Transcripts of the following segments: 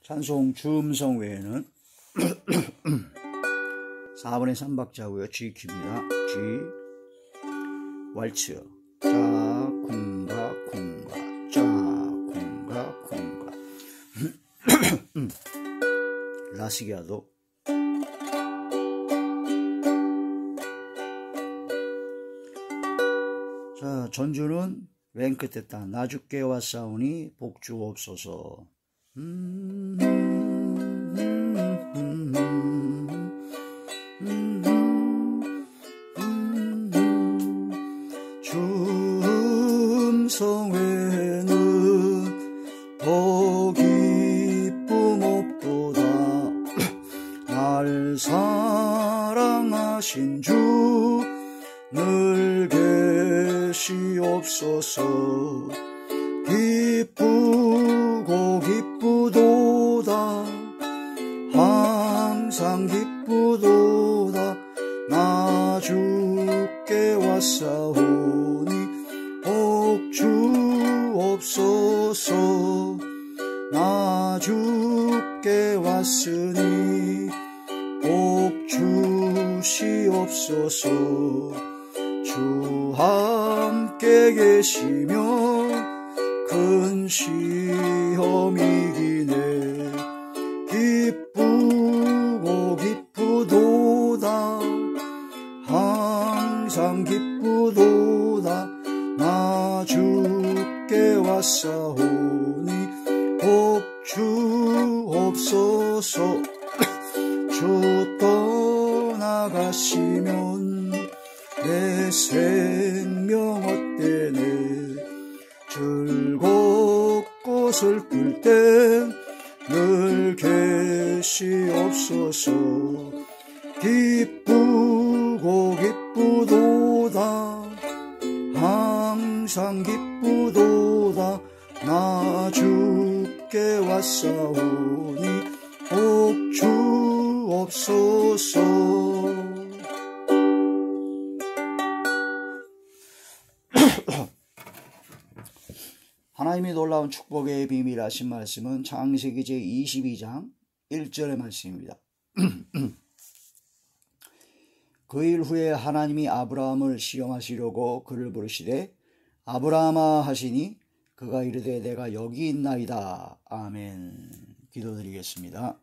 찬송 주음성 외에는 4분의 3박자고요. G 키입니다. G 왈츠 짜 쿵가 쿵가 짜 쿵가 쿵가 라시기아도 자 전주는 맨 끝에 딱 나 주께 왔사오니 복주옵소서. 주음성 외에는 더 기쁨 없도다. 날 사랑하신 주 늘 계시옵소서. 기쁘고 기쁘도다. 항상 기쁘도다. 나 주께 왔사오니 복주옵소서. 나 주께 왔으니 복주시옵소서. 주 함께 계시며 큰 시험 이기네. 기쁘고 기쁘도다. 항상 기쁘도다. 나 주께 왔사오니 복주옵소서. 주 떠나가시면 내 생명 헛되네. 즐겁고 슬플 땐 늘 계시옵소서. 기쁘고 기쁘도다. 항상 기쁘도다. 나 주께 왔사오니 복주옵소서. 하나님이 놀라운 축복의 비밀 하신 말씀은 창세기 제22장 1절의 말씀입니다. 그 일 후에 하나님이 아브라함을 시험하시려고 그를 부르시되 아브라함아 하시니 그가 이르되 내가 여기 있나이다. 아멘. 기도드리겠습니다.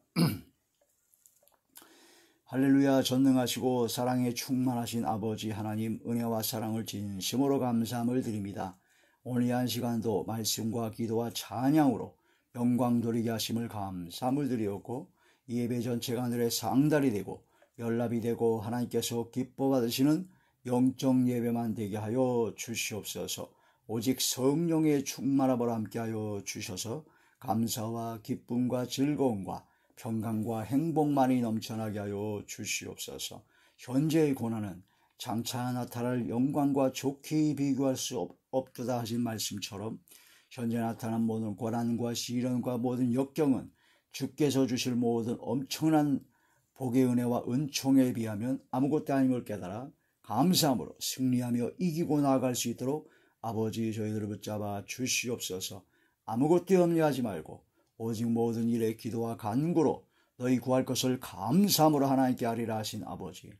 할렐루야. 전능하시고 사랑에 충만하신 아버지 하나님, 은혜와 사랑을 진심으로 감사함을 드립니다. 오늘 이 한 시간도 말씀과 기도와 찬양으로 영광 돌리게 하심을 감사함을 드리었고, 이 예배 전체가 하늘의 상달이 되고 연락이 되고 하나님께서 기뻐 받으시는 영적 예배만 되게 하여 주시옵소서. 오직 성령의 충만함을 함께하여 주셔서 감사와 기쁨과 즐거움과 평강과 행복만이 넘쳐나게 하여 주시옵소서. 현재의 고난은 장차 나타날 영광과 좋게 비교할 수 없도다 하신 말씀처럼 현재 나타난 모든 고난과 시련과 모든 역경은 주께서 주실 모든 엄청난 복의 은혜와 은총에 비하면 아무것도 아님을 깨달아 감사함으로 승리하며 이기고 나아갈 수 있도록 아버지 저희들을 붙잡아 주시옵소서. 아무것도 염려하지 말고 오직 모든 일에 기도와 간구로 너희 구할 것을 감사함으로 하나님께 아뢰라 하신 아버지,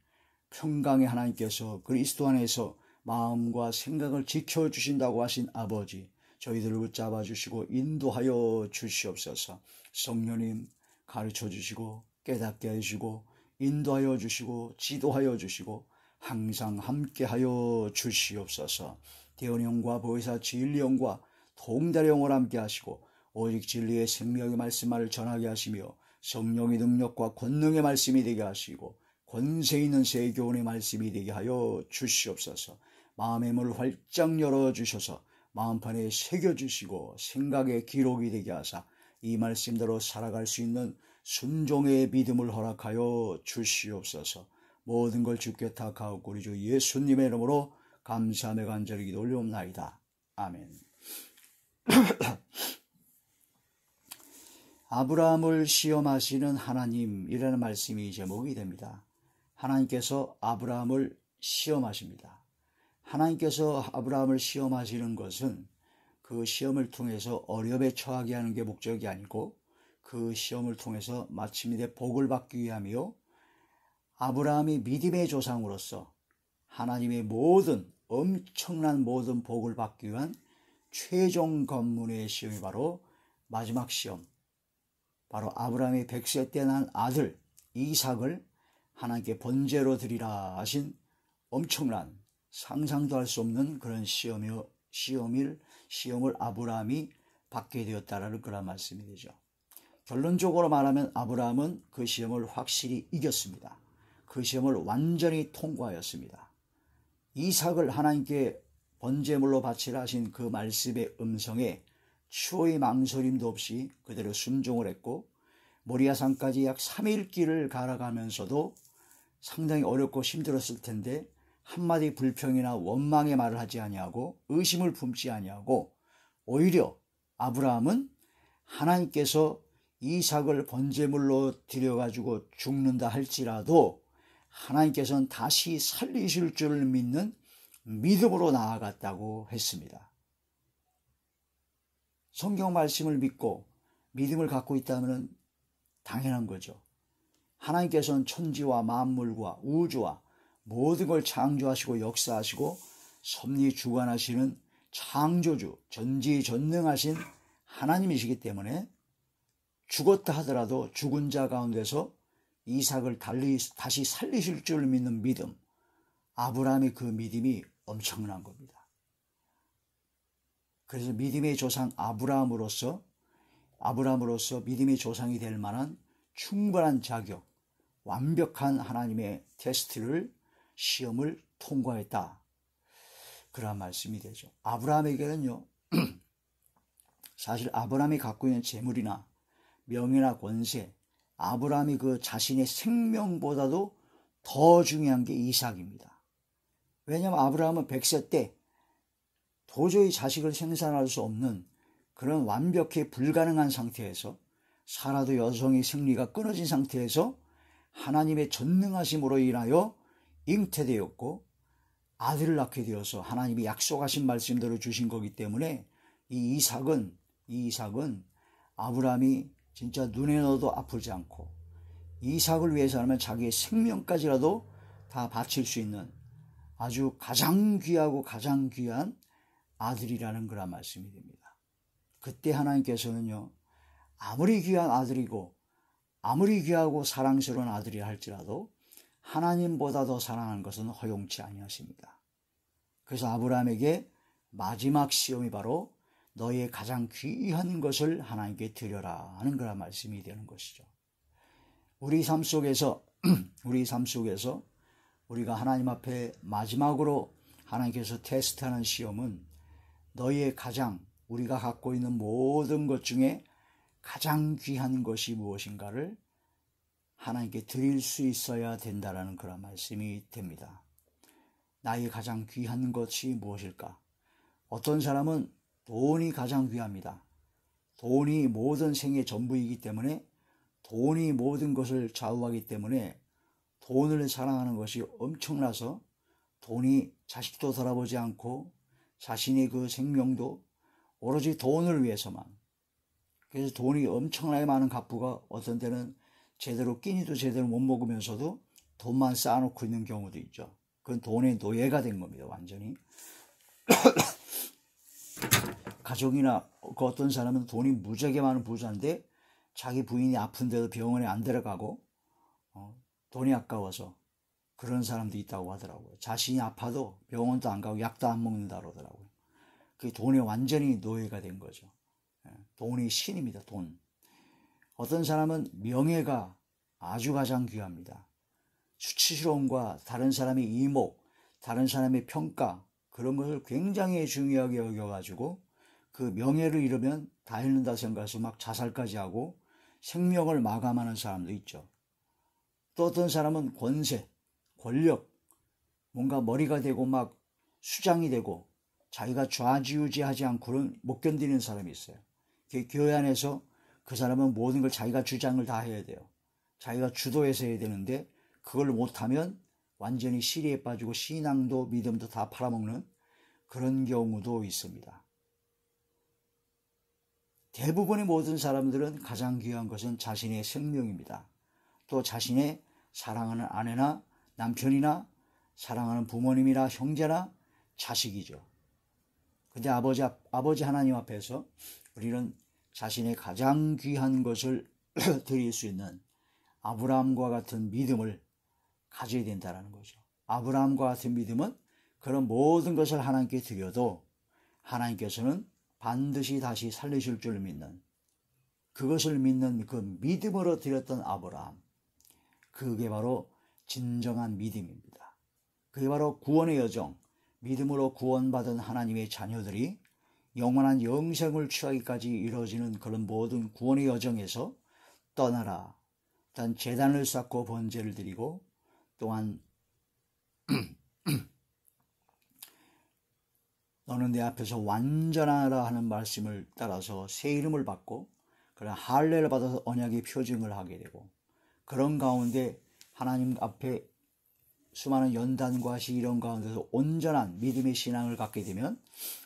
평강의 하나님께서 그리스도 안에서 마음과 생각을 지켜주신다고 하신 아버지, 저희들을 붙잡아 주시고 인도하여 주시옵소서. 성령님 가르쳐 주시고 깨닫게 해주시고 인도하여 주시고 지도하여 주시고 항상 함께하여 주시옵소서. 대원형과 보혜사 진리형과 통달형을 함께 하시고 오직 진리의 생명의 말씀을 전하게 하시며 성령의 능력과 권능의 말씀이 되게 하시고 권세 있는 세교훈의 말씀이 되게 하여 주시옵소서. 마음의 문을 활짝 열어주셔서 마음판에 새겨주시고 생각의 기록이 되게 하사 이 말씀대로 살아갈 수 있는 순종의 믿음을 허락하여 주시옵소서. 모든 걸 주께 탁하옵고 우리 주 예수님의 이름으로 감사하며 간절히 기도 올려옵나이다. 아멘. 아브라함을 시험하시는 하나님이라는 말씀이 제목이 됩니다. 하나님께서 아브라함을 시험하십니다. 하나님께서 아브라함을 시험하시는 것은 그 시험을 통해서 어려움에 처하게 하는 게 목적이 아니고 그 시험을 통해서 마침내 복을 받기 위함이요, 아브라함이 믿음의 조상으로서 하나님의 엄청난 모든 복을 받기 위한 최종 관문의 시험이 바로 마지막 시험, 바로 아브라함이 100세 때 난 아들 이삭을 하나님께 번제로 드리라 하신 엄청난, 상상도 할 수 없는 그런 시험을 아브라함이 받게 되었다라는 그런 말씀이 되죠. 결론적으로 말하면 아브라함은 그 시험을 확실히 이겼습니다. 그 시험을 완전히 통과하였습니다. 이삭을 하나님께 번제물로 바치라 하신 그 말씀의 음성에 추호의 망설임도 없이 그대로 순종을 했고, 모리아산까지 약 3일 길을 갈아가면서도 상당히 어렵고 힘들었을 텐데 한마디 불평이나 원망의 말을 하지 아니하고 의심을 품지 아니하고, 오히려 아브라함은 하나님께서 이삭을 번제물로 드려가지고 죽는다 할지라도 하나님께서는 다시 살리실 줄 믿는 믿음으로 나아갔다고 했습니다. 성경 말씀을 믿고 믿음을 갖고 있다면 당연한 거죠. 하나님께서는 천지와 만물과 우주와 모든 걸 창조하시고 역사하시고 섭리 주관하시는 창조주, 전지전능하신 하나님이시기 때문에 죽었다 하더라도 죽은 자 가운데서 이삭을 다시 살리실 줄 믿는 믿음, 아브라함의 그 믿음이 엄청난 겁니다. 그래서 믿음의 조상 아브라함으로서 믿음의 조상이 될 만한 충분한 자격, 완벽한 하나님의 시험을 통과했다, 그런 말씀이 되죠. 아브라함에게는요, 사실 아브라함이 갖고 있는 재물이나 명예나 권세, 아브라함이 그 자신의 생명보다도 더 중요한 게 이삭입니다. 왜냐하면 아브라함은 100세 때 도저히 자식을 생산할 수 없는 그런 완벽히 불가능한 상태에서, 살아도 여성의 생리가 끊어진 상태에서 하나님의 전능하심으로 인하여 잉태되었고 아들을 낳게 되어서 하나님이 약속하신 말씀대로 주신 거기 때문에 이 이삭은 아브라함이 진짜 눈에 넣어도 아프지 않고 이삭을 위해서라면 자기의 생명까지라도 다 바칠 수 있는 아주 가장 귀하고 가장 귀한 아들이라는 그런 말씀이 됩니다. 그때 하나님께서는요, 아무리 귀한 아들이고 아무리 귀하고 사랑스러운 아들이라 할지라도 하나님보다 더 사랑하는 것은 허용치 아니하십니다. 그래서 아브라함에게 마지막 시험이 바로 너의 가장 귀한 것을 하나님께 드려라 하는 그런 말씀이 되는 것이죠. 우리 삶 속에서 우리가 하나님 앞에 마지막으로 하나님께서 테스트하는 시험은 우리가 갖고 있는 모든 것 중에 가장 귀한 것이 무엇인가를 하나님께 드릴 수 있어야 된다라는 그런 말씀이 됩니다. 나의 가장 귀한 것이 무엇일까? 어떤 사람은 돈이 가장 귀합니다. 돈이 모든 생의 전부이기 때문에, 돈이 모든 것을 좌우하기 때문에 돈을 사랑하는 것이 엄청나서 돈이 자식도 돌아보지 않고 자신의 그 생명도 오로지 돈을 위해서만, 그래서 돈이 엄청나게 많은 갑부가 어떤 때는 제대로 끼니도 제대로 못 먹으면서도 돈만 쌓아놓고 있는 경우도 있죠. 그건 돈의 노예가 된 겁니다, 완전히. 가족이나 그 어떤 사람은 돈이 무지하게 많은 부자인데 자기 부인이 아픈데도 병원에 안 데려가고 돈이 아까워서 그런 사람도 있다고 하더라고요. 자신이 아파도 병원도 안 가고 약도 안 먹는다 그러더라고요. 그게 돈에 완전히 노예가 된 거죠. 돈이 신입니다, 돈. 어떤 사람은 명예가 아주 가장 귀합니다. 수치스러움과 다른 사람의 이목, 다른 사람의 평가, 그런 것을 굉장히 중요하게 여겨가지고 그 명예를 잃으면 다 잃는다 생각해서 막 자살까지 하고 생명을 마감하는 사람도 있죠. 또 어떤 사람은 권세, 권력, 뭔가 머리가 되고 막 수장이 되고 자기가 좌지우지하지 않고는 못 견디는 사람이 있어요. 교회 안에서 그 사람은 모든 걸 자기가 주장을 다 해야 돼요. 자기가 주도해서 해야 되는데 그걸 못하면 완전히 시리에 빠지고 신앙도 믿음도 다 팔아먹는 그런 경우도 있습니다. 대부분의 모든 사람들은 가장 귀한 것은 자신의 생명입니다. 또 자신의 사랑하는 아내나 남편이나 사랑하는 부모님이나 형제나 자식이죠. 근데 아버지 하나님 앞에서 우리는 자신의 가장 귀한 것을 드릴 수 있는 아브라함과 같은 믿음을 가져야 된다는 거죠. 아브라함과 같은 믿음은 그런 모든 것을 하나님께 드려도 하나님께서는 반드시 다시 살리실 줄 믿는, 그것을 믿는 그 믿음으로 드렸던 아브라함, 그게 바로 진정한 믿음입니다. 그게 바로 구원의 여정, 믿음으로 구원받은 하나님의 자녀들이 영원한 영생을 취하기까지 이루어지는 그런 모든 구원의 여정에서 떠나라, 일단 제단을 쌓고 번제를 드리고, 또한 너는 내 앞에서 완전하라 하는 말씀을 따라서 새 이름을 받고 그런 할례를 받아서 언약의 표징을 하게 되고, 그런 가운데 하나님 앞에 수많은 연단과 시련 가운데서 온전한 믿음의 신앙을 갖게 되면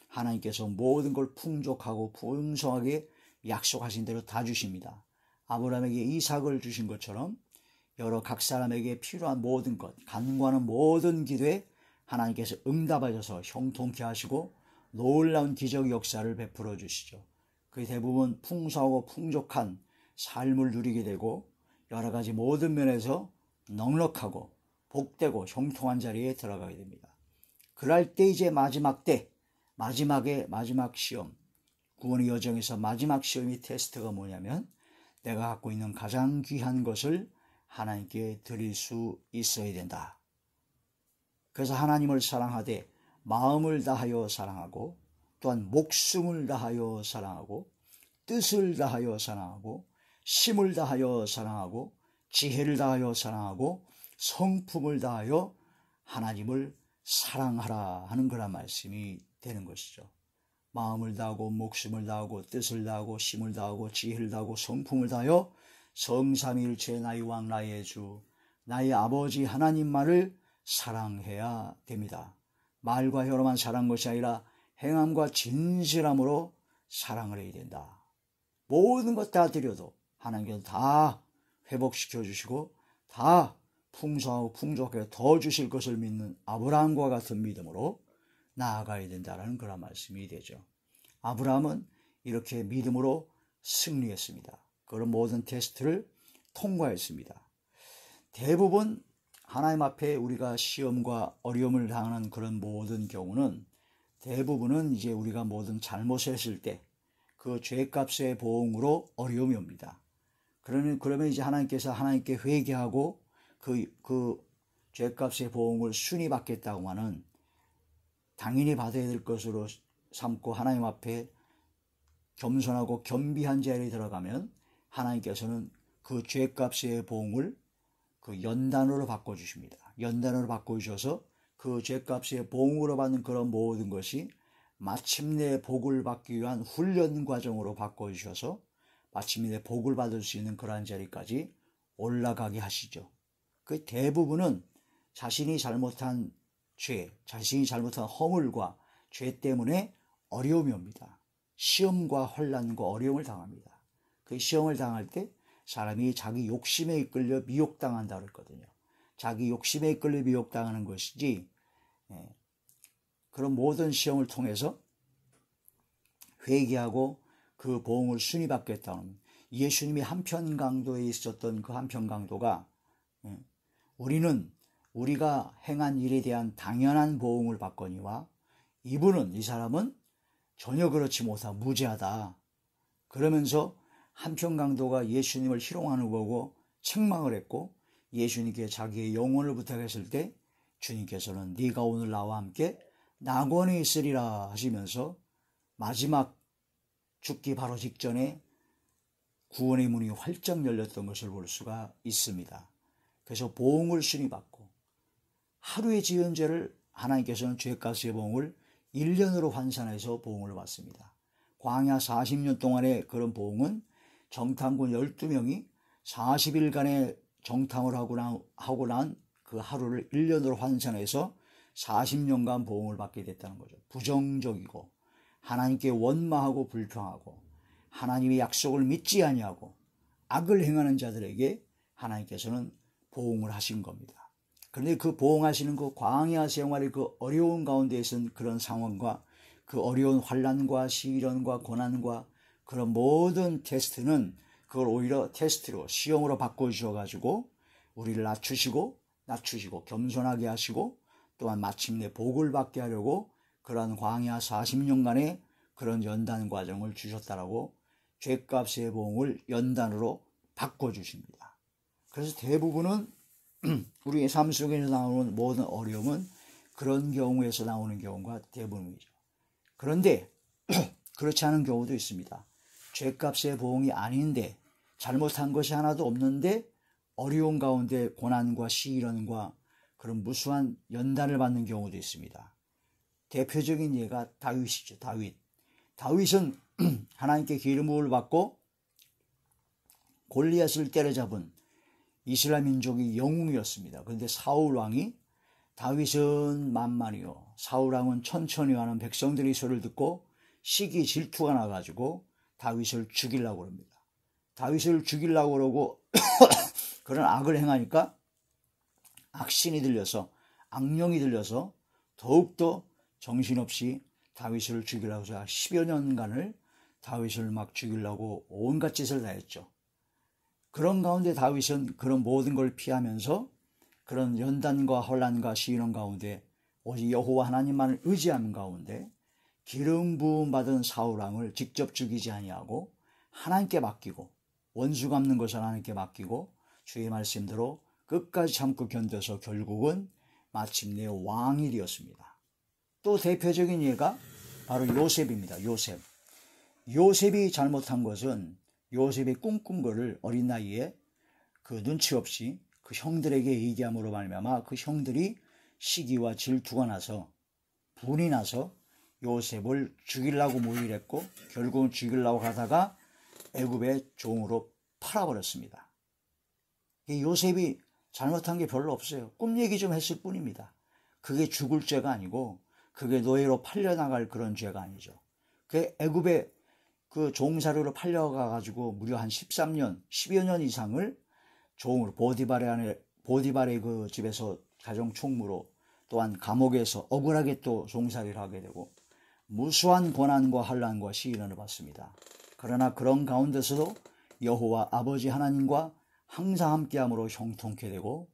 하나님께서 모든 걸 풍족하고 풍성하게 약속하신 대로 다 주십니다. 아브라함에게 이삭을 주신 것처럼 여러 각 사람에게 필요한 모든 것, 간구하는 모든 기도에 하나님께서 응답하셔서 형통케 하시고 놀라운 기적 역사를 베풀어 주시죠. 그 대부분 풍성하고 풍족한 삶을 누리게 되고 여러 가지 모든 면에서 넉넉하고 복되고 형통한 자리에 들어가게 됩니다. 그럴 때 이제 마지막 시험, 구원의 여정에서 마지막 시험이 테스트가 뭐냐면 내가 갖고 있는 가장 귀한 것을 하나님께 드릴 수 있어야 된다. 그래서 하나님을 사랑하되 마음을 다하여 사랑하고, 또한 목숨을 다하여 사랑하고, 뜻을 다하여 사랑하고, 힘을 다하여 사랑하고, 지혜를 다하여 사랑하고, 성품을 다하여 하나님을 사랑하라 하는 그런 말씀이 되는 것이죠. 마음을 다하고 목숨을 다하고 뜻을 다하고 힘을 다하고 지혜를 다하고 성품을 다하여 성삼위일체 나의 왕 나의 주 나의 아버지 하나님만을 사랑해야 됩니다. 말과 혀로만 사랑한 것이 아니라 행함과 진실함으로 사랑을 해야 된다. 모든 것 다 드려도 하나님께서 다 회복시켜 주시고 다 풍성하고 풍족하게 더 주실 것을 믿는 아브라함과 같은 믿음으로 나아가야 된다는 그런 말씀이 되죠. 아브라함은 이렇게 믿음으로 승리했습니다. 그런 모든 테스트를 통과했습니다. 대부분 하나님 앞에 우리가 시험과 어려움을 당하는 그런 모든 경우는 대부분은 이제 우리가 모든 잘못을 했을 때 그 죄값의 보응으로 어려움이 옵니다. 그러면 이제 하나님께서 하나님께 회개하고 그 죄값의 보응을 순위 받겠다고 하는 당연히 받아야 될 것으로 삼고 하나님 앞에 겸손하고 겸비한 자리에 들어가면 하나님께서는 그 죄값의 보응을 그 연단으로 바꿔주십니다. 연단으로 바꿔주셔서 그 죄값의 보응으로 받는 그런 모든 것이 마침내 복을 받기 위한 훈련 과정으로 바꿔주셔서 마침내 복을 받을 수 있는 그러한 자리까지 올라가게 하시죠. 그 대부분은 자신이 잘못한 죄, 자신이 잘못한 허물과 죄 때문에 어려움이 옵니다. 시험과 혼란과 어려움을 당합니다. 그 시험을 당할 때 사람이 자기 욕심에 이끌려 미혹당한다고 했거든요. 자기 욕심에 이끌려 미혹당하는 것이지 그런 모든 시험을 통해서 회개하고 그 보응을 순위 받겠다는 예수님이 한편 강도에 있었던 그 한편 강도가 우리가 행한 일에 대한 당연한 보응을 받거니와 이 사람은 전혀 그렇지 못하고 무죄하다. 그러면서 한편 강도가 예수님을 희롱하는 거 보고 책망을 했고 예수님께 자기의 영혼을 부탁했을 때 주님께서는 네가 오늘 나와 함께 낙원에 있으리라 하시면서 마지막 죽기 바로 직전에 구원의 문이 활짝 열렸던 것을 볼 수가 있습니다. 그래서 보응을 순위 받고 하루의 지은 죄를 하나님께서는 죄값의 보응을 1년으로 환산해서 보응을 받습니다. 광야 40년 동안의 그런 보응은 정탐꾼 12명이 40일간의 정탐을 하고 난 그 하루를 1년으로 환산해서 40년간 보응을 받게 됐다는 거죠. 부정적이고 하나님께 원망하고 불평하고 하나님의 약속을 믿지 아니하고 악을 행하는 자들에게 하나님께서는 보응을 하신 겁니다. 그런데 그 보응하시는 그 광야 생활의 그 어려운 가운데에선 그런 상황과 그 어려운 환난과 시련과 고난과 그런 모든 테스트는 그걸 오히려 테스트로 시험으로 바꿔주셔가지고 우리를 낮추시고 겸손하게 하시고 또한 마침내 복을 받게 하려고 그러한 광야 40년간의 그런 연단 과정을 주셨다라고 죄값의 보응을 연단으로 바꿔주십니다. 그래서 대부분은 우리의 삶 속에서 나오는 모든 어려움은 그런 경우에서 나오는 경우가 대부분이죠. 그런데 그렇지 않은 경우도 있습니다. 죄값의 보응이 아닌데 잘못한 것이 하나도 없는데 어려운 가운데 고난과 시련과 그런 무수한 연단을 받는 경우도 있습니다. 대표적인 예가 다윗이죠. 다윗은 하나님께 기름 부음을 받고 골리앗을 때려잡은 이스라엘 민족의 영웅이었습니다. 그런데 사울 왕이 다윗은 만만이요 사울 왕은 천천히 하는 백성들의 소리를 듣고 시기 질투가 나가지고 다윗을 죽이려고 합니다. 다윗을 죽이려고 그러고 그런 악을 행하니까 악신이 들려서 악령이 들려서 더욱더 정신없이 다윗을 죽이려고 해서 10여 년간을 다윗을 막 죽이려고 온갖 짓을 다 했죠. 그런 가운데 다윗은 그런 모든 걸 피하면서 그런 연단과 혼란과 시련 가운데 오직 여호와 하나님만을 의지하는 가운데 기름 부음 받은 사울 왕을 직접 죽이지 아니하고 하나님께 맡기고 원수 갚는 것을 하나님께 맡기고 주의 말씀대로 끝까지 참고 견뎌서 결국은 마침내 왕이 되었습니다. 또 대표적인 예가 바로 요셉입니다. 요셉이 잘못한 것은 요셉이 꿈꾼 거를 어린 나이에 그 눈치 없이 그 형들에게 얘기함으로 말미암아 그 형들이 시기와 질투가 나서 분이 나서 요셉을 죽이려고 모의했고 결국은 죽이려고 하다가 애굽의 종으로 팔아버렸습니다. 요셉이 잘못한 게 별로 없어요. 꿈 얘기 좀 했을 뿐입니다. 그게 죽을 죄가 아니고 그게 노예로 팔려나갈 그런 죄가 아니죠. 그 애굽의 그 종사료로 팔려가가지고 무려 한 13년, 10여 년 이상을 종으로 보디발의 그 집에서 가정 총무로 또한 감옥에서 억울하게 또 종살이를 하게 되고 무수한 고난과 환난과 시련을 받습니다. 그러나 그런 가운데서도 여호와 아버지 하나님과 항상 함께함으로 형통케 되고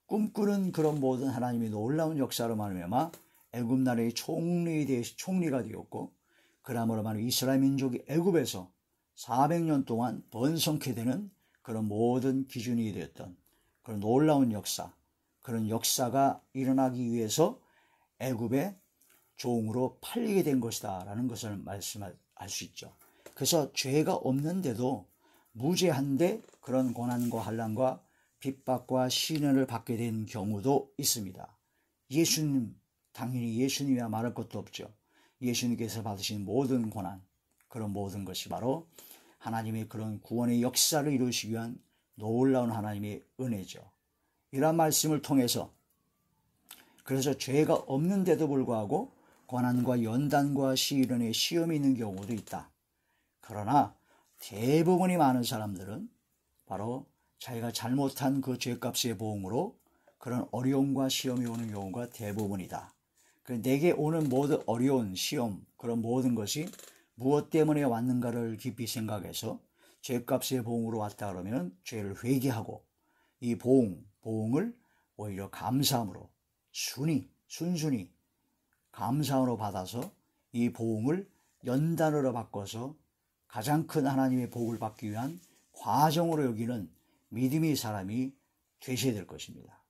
꿈꾸는 그런 모든 하나님의 놀라운 역사로 말미암아 애굽 나라의 총리가 되었고 그러므로 말하면 이스라엘 민족이 애굽에서 400년 동안 번성케 되는 그런 모든 기준이 되었던 그런 놀라운 역사, 그런 역사가 일어나기 위해서 애굽의 종으로 팔리게 된 것이다 라는 것을 말씀할 수 있죠. 그래서 죄가 없는데도 무죄한데 그런 고난과 환난과 핍박과 시련을 받게 된 경우도 있습니다. 당연히 예수님이야 말할 것도 없죠. 예수님께서 받으신 모든 고난, 그런 모든 것이 바로 하나님의 그런 구원의 역사를 이루시기 위한 놀라운 하나님의 은혜죠. 이러한 말씀을 통해서 그래서 죄가 없는데도 불구하고 고난과 연단과 시련의 시험이 있는 경우도 있다. 그러나 대부분이 많은 사람들은 바로 자기가 잘못한 그 죄값의 보응으로 그런 어려움과 시험이 오는 경우가 대부분이다. 내게 오는 모든 어려운 시험, 그런 모든 것이 무엇 때문에 왔는가를 깊이 생각해서 죄값의 보응으로 왔다 그러면 죄를 회개하고 이 보응을 오히려 감사함으로 순순히 감사함으로 받아서 이 보응을 연단으로 바꿔서 가장 큰 하나님의 복을 받기 위한 과정으로 여기는 믿음의 사람이 되셔야 될 것입니다.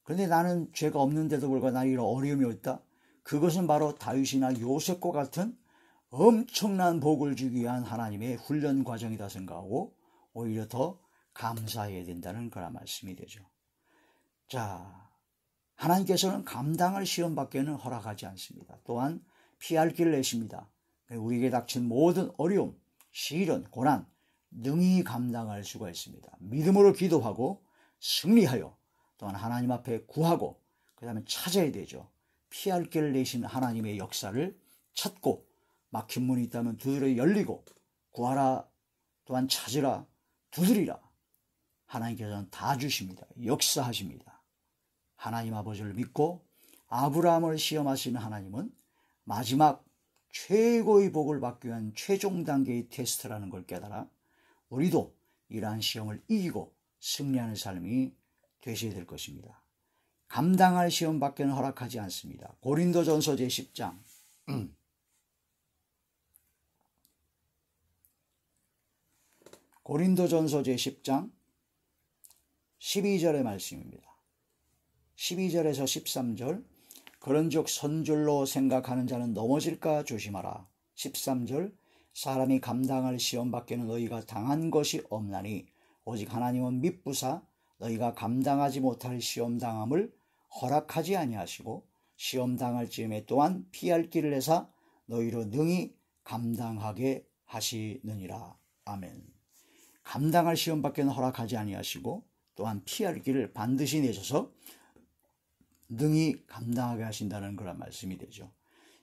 그런데 나는 죄가 없는데도 불구하고 나는 이런 어려움이 있다. 그것은 바로 다윗이나 요셉과 같은 엄청난 복을 주기 위한 하나님의 훈련 과정이다 생각하고 오히려 더 감사해야 된다는 그런 말씀이 되죠. 자, 하나님께서는 감당할 시험밖에는 허락하지 않습니다. 또한 피할 길을 내십니다. 우리에게 닥친 모든 어려움, 시련, 고난 능히 감당할 수가 있습니다. 믿음으로 기도하고 승리하여 또한 하나님 앞에 구하고 그 다음에 찾아야 되죠. 피할 길을 내신 하나님의 역사를 찾고 막힌 문이 있다면 두드려 열리고, 구하라 또한 찾으라 두드리라. 하나님께서는 다 주십니다. 역사하십니다. 하나님 아버지를 믿고 아브라함을 시험하시는 하나님은 마지막 최고의 복을 받기 위한 최종 단계의 테스트라는 걸 깨달아 우리도 이러한 시험을 이기고 승리하는 삶이 되셔야 될 것입니다. 감당할 시험밖에는 허락하지 않습니다. 고린도전서 제10장 고린도전서 제10장 12절의 말씀입니다. 12절에서 13절, 그런즉 선줄로 생각하는 자는 넘어질까 조심하라. 13절, 사람이 감당할 시험밖에는 너희가 당한 것이 없나니 오직 하나님은 미쁘사 너희가 감당하지 못할 시험당함을 허락하지 아니하시고 시험당할 즈음에 또한 피할 길을 내사 너희로 능히 감당하게 하시느니라. 아멘. 감당할 시험밖에는 허락하지 아니하시고 또한 피할 길을 반드시 내셔서 능히 감당하게 하신다는 그런 말씀이 되죠.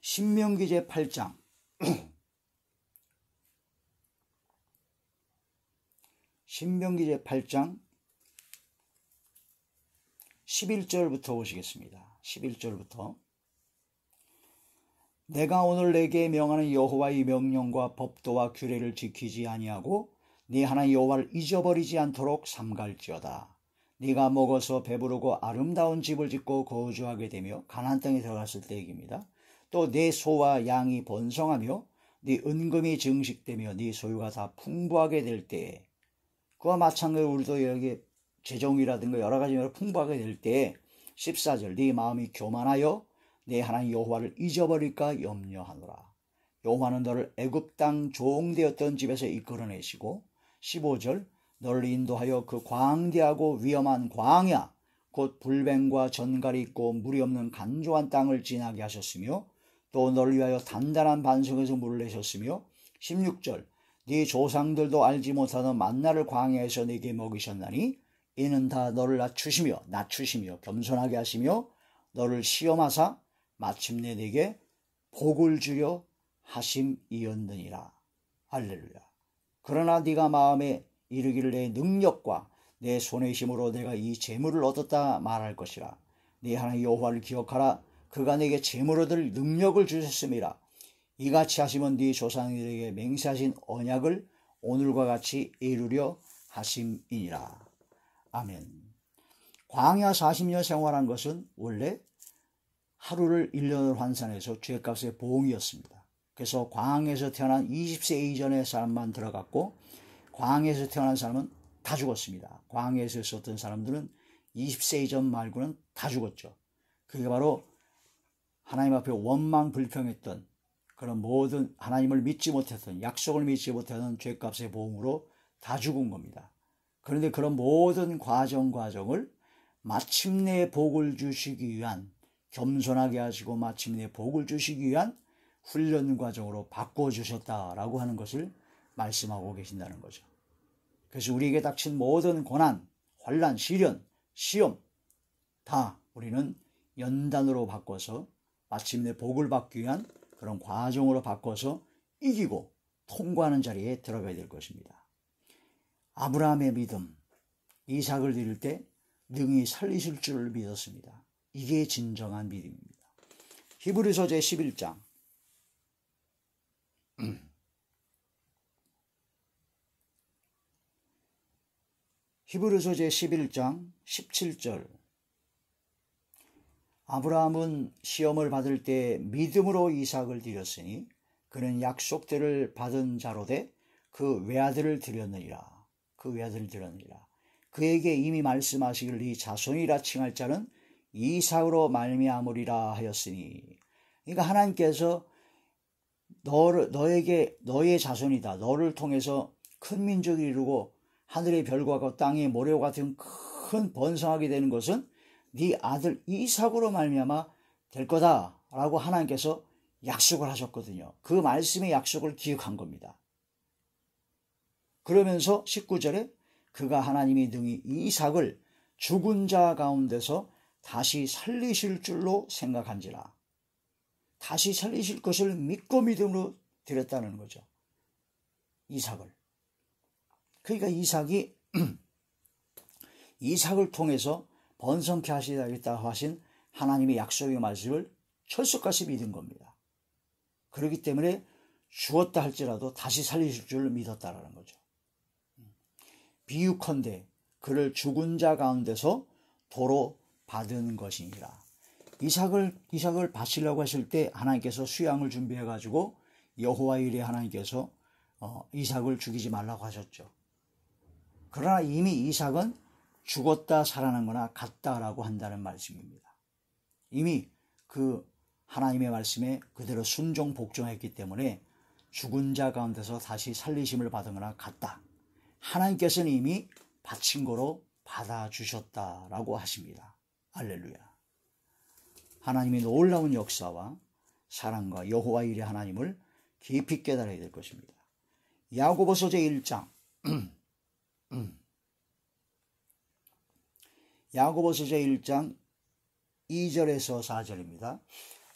신명기 제8장 신명기 제8장 11절부터 보시겠습니다. 11절부터 내가 오늘 내게 명하는 여호와의 명령과 법도와 규례를 지키지 아니하고 네 하나님 여호와를 잊어버리지 않도록 삼갈지어다. 네가 먹어서 배부르고 아름다운 집을 짓고 거주하게 되며 가나안 땅에 들어갔을 때 얘기입니다. 또 네 소와 양이 번성하며 네 은금이 증식되며 네 소유가 다 풍부하게 될 때에, 그와 마찬가지로 우리도 여기 재정이라든가 여러 가지 풍부하게 될 때에 14절 네 마음이 교만하여 네 하나님 여호와를 잊어버릴까 염려하노라. 여호와는 너를 애굽 땅 종되었던 집에서 이끌어내시고 15절 너를 인도하여 그 광대하고 위험한 광야 곧 불뱀과 전갈이 있고 물이 없는 간조한 땅을 지나게 하셨으며 또 너를 위하여 단단한 반석에서 물을 내셨으며 16절 네 조상들도 알지 못하던 만나를 광야에서 네게 먹이셨나니 이는 다 너를 낮추시며 겸손하게 하시며 너를 시험하사 마침내 네게 복을 주려 하심이었느니라. 할렐루야. 그러나 네가 마음에 이르기를 내 능력과 내 손의 힘으로 내가 이 재물을 얻었다 말할 것이라. 네 하나님 여호와를 기억하라. 그가 네게 재물 얻을 능력을 주셨음이라. 이같이 하시면 네 조상들에게 맹세하신 언약을 오늘과 같이 이루려 하심이니라. 아멘. 광야 40년 생활한 것은 원래 하루를 1년을 환산해서 죄값의 보응이었습니다. 그래서 광야에서 태어난 20세 이전의 사람만 들어갔고 광야에서 태어난 사람은 다 죽었습니다. 광야에서 있었던 사람들은 20세 이전 말고는 다 죽었죠. 그게 바로 하나님 앞에 원망 불평했던 그런 모든 하나님을 믿지 못했던, 약속을 믿지 못하는 죄값의 보응으로 다 죽은 겁니다. 그런데 그런 모든 과정을 마침내 복을 주시기 위한, 겸손하게 하시고 마침내 복을 주시기 위한 훈련 과정으로 바꿔주셨다라고 하는 것을 말씀하고 계신다는 거죠. 그래서 우리에게 닥친 모든 고난, 환난, 시련, 시험 다 우리는 연단으로 바꿔서 마침내 복을 받기 위한 그런 과정으로 바꿔서 이기고 통과하는 자리에 들어가야 될 것입니다. 아브라함의 믿음, 이삭을 드릴 때 능히 살리실 줄을 믿었습니다. 이게 진정한 믿음입니다. 히브리서 제11장 히브리서 제11장 17절 아브라함은 시험을 받을 때 믿음으로 이삭을 드렸으니 그는 약속들을 받은 자로 돼 그 외아들을 드렸느니라. 그에게 이미 말씀하시기를 네 자손이라 칭할 자는 이삭으로 말미암으리라 하였으니, 그러니까 하나님께서 너에게 너의 자손이다, 너를 통해서 큰 민족이 이루고 하늘의 별과 같고 땅의 모래와 같은 큰 번성하게 되는 것은 네 아들 이삭으로 말미암아 될 거다라고 하나님께서 약속을 하셨거든요. 그 말씀의 약속을 기억한 겁니다. 그러면서 19절에 그가 하나님이 능히 이삭을 죽은 자 가운데서 다시 살리실 줄로 생각한지라. 다시 살리실 것을 믿고 믿음으로 드렸다는 거죠. 이삭을. 그러니까 이삭을 통해서 번성케 하시겠다 하신 하나님의 약속의 말씀을 철석같이 믿은 겁니다. 그렇기 때문에 죽었다 할지라도 다시 살리실 줄 믿었다라는 거죠. 비유컨대 그를 죽은 자 가운데서 도로 받은 것이니라. 이삭을 바치려고 했을 때 하나님께서 수양을 준비해 가지고 여호와 일에 하나님께서 이삭을 죽이지 말라고 하셨죠. 그러나 이미 이삭은 죽었다 살아난 거나 같다라고 한다는 말씀입니다. 이미 그 하나님의 말씀에 그대로 순종 복종했기 때문에 죽은 자 가운데서 다시 살리심을 받은 거나 같다. 하나님께서는 이미 바친 거로 받아주셨다라고 하십니다. 할렐루야. 하나님의 놀라운 역사와 사랑과 여호와 일의 하나님을 깊이 깨달아야 될 것입니다. 야고보서 제1장 야고보서 제1장 2절에서 4절입니다.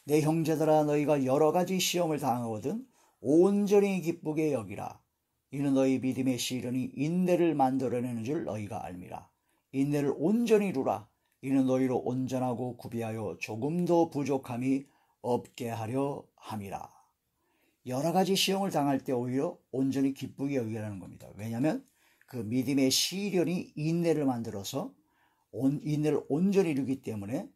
내 형제들아 너희가 여러 가지 시험을 당하거든 온전히 기쁘게 여기라. 이는 너희 믿음의 시련이 인내를 만들어내는 줄 너희가 알미라. 인내를 온전히 이루라. 이는 너희로 온전하고 구비하여 조금도 부족함이 없게 하려 함이라. 여러 가지 시험을 당할 때 오히려 온전히 기쁘게 여기라는 겁니다. 왜냐하면 그 믿음의 시련이 인내를 만들어서 인내를 온전히 이루기 때문에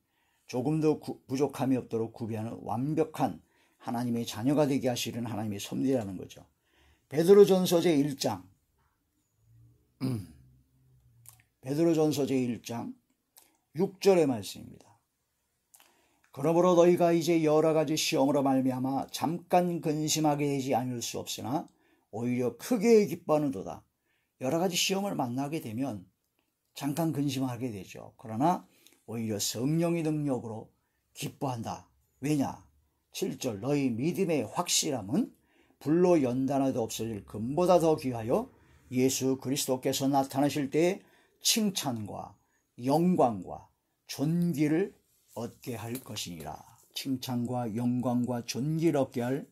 조금도 부족함이 없도록 구비하는 완벽한 하나님의 자녀가 되게 하시는 하나님의 섭리라는 거죠. 베드로전서 제1장 베드로전서 제1장 6절의 말씀입니다. 그러므로 너희가 이제 여러 가지 시험으로 말미암아 잠깐 근심하게 되지 않을 수 없으나 오히려 크게 기뻐하는도다. 여러 가지 시험을 만나게 되면 잠깐 근심하게 되죠. 그러나 오히려 성령의 능력으로 기뻐한다. 왜냐? 7절 너희 믿음의 확실함은 불로 연단하도 없어질 금보다 더 귀하여 예수 그리스도께서 나타나실 때에 칭찬과 영광과 존귀를 얻게 할 것이니라. 칭찬과 영광과 존귀를 얻게 할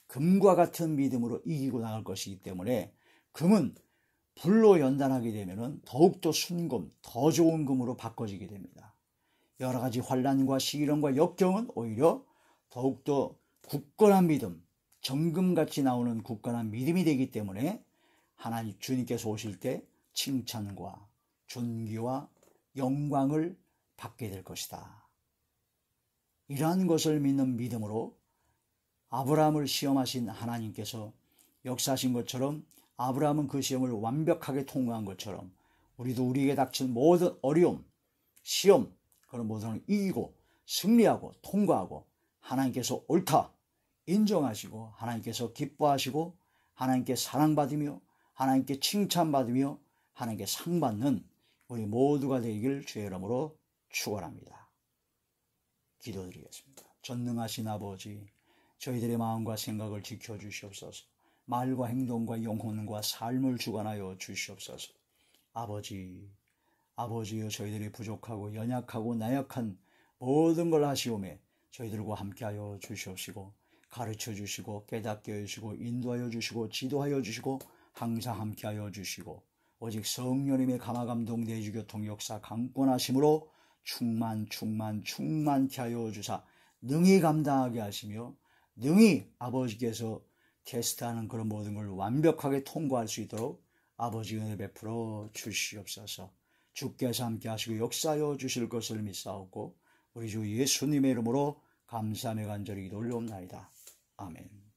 금과 같은 믿음으로 이기고 나갈 것이기 때문에 금은 불로 연단하게 되면 더욱더 순금, 더 좋은 금으로 바꿔지게 됩니다. 여러 가지 환난과 시련과 역경은 오히려 더욱더 굳건한 믿음, 정금같이 나오는 굳건한 믿음이 되기 때문에 하나님 주님께서 오실 때 칭찬과 존귀와 영광을 받게 될 것이다. 이러한 것을 믿는 믿음으로 아브라함을 시험하신 하나님께서 역사하신 것처럼 아브라함은 그 시험을 완벽하게 통과한 것처럼 우리도 우리에게 닥친 모든 어려움, 시험, 그런 모든 이기고 승리하고 통과하고 하나님께서 옳다 인정하시고 하나님께서 기뻐하시고 하나님께 사랑받으며 하나님께 칭찬받으며 하나님께 상받는 우리 모두가 되길 주의 이름으로 축원합니다. 기도드리겠습니다. 전능하신 아버지, 저희들의 마음과 생각을 지켜주시옵소서. 말과 행동과 영혼과 삶을 주관하여 주시옵소서. 아버지여 저희들이 부족하고 연약하고 나약한 모든 걸 아시오매 저희들과 함께하여 주시옵시고 가르쳐 주시고 깨닫게 해주시고 인도하여 주시고 지도하여 주시고 항상 함께하여 주시고 오직 성령님의 감화감동 내주교통 역사 강권하심으로 충만케 하여 주사 능히 감당하게 하시며 능히 아버지께서 테스트하는 그런 모든 걸 완벽하게 통과할 수 있도록 아버지 은혜 베풀어 주시옵소서. 주께서 함께 하시고 역사하여 주실 것을 믿사옵고 우리 주 예수님의 이름으로 감사하며 간절히 기도 올려옵나이다. 아멘.